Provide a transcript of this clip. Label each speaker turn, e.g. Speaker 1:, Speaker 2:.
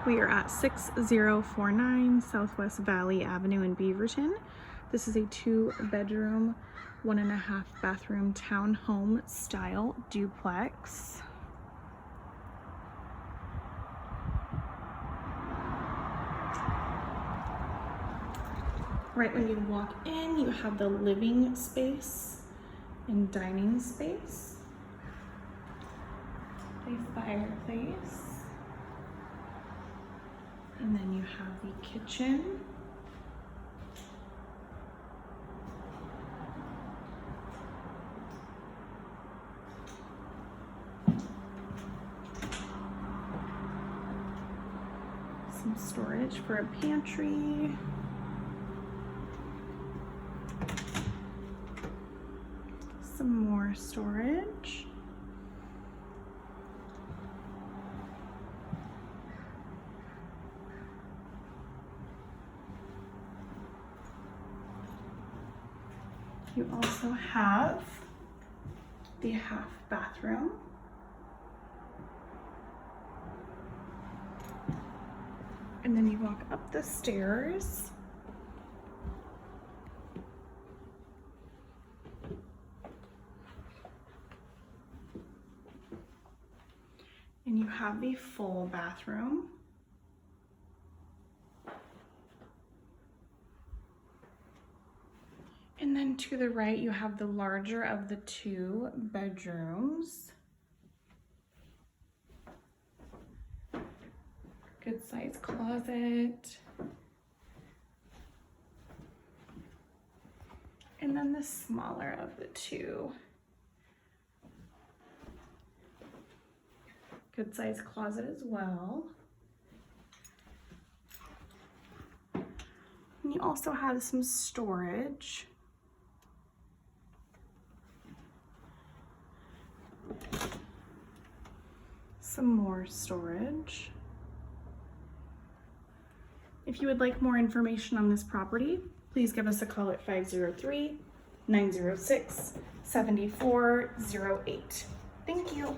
Speaker 1: We are at 6049 Southwest Valley Avenue in Beaverton. This is a 2-bedroom, 1.5 bathroom townhome style duplex. Right when you walk in, you have the living space and dining space, a fireplace. And then you have the kitchen. Some storage for a pantry. Some more storage. You also have the half bathroom. And then you walk up the stairs. And you have the full bathroom. And then to the right, you have the larger of the 2 bedrooms. Good size closet. And then the smaller of the 2. Good size closet as well. And you also have some storage. Some more storage. If you would like more information on this property, please give us a call at 503-906-7408. Thank you.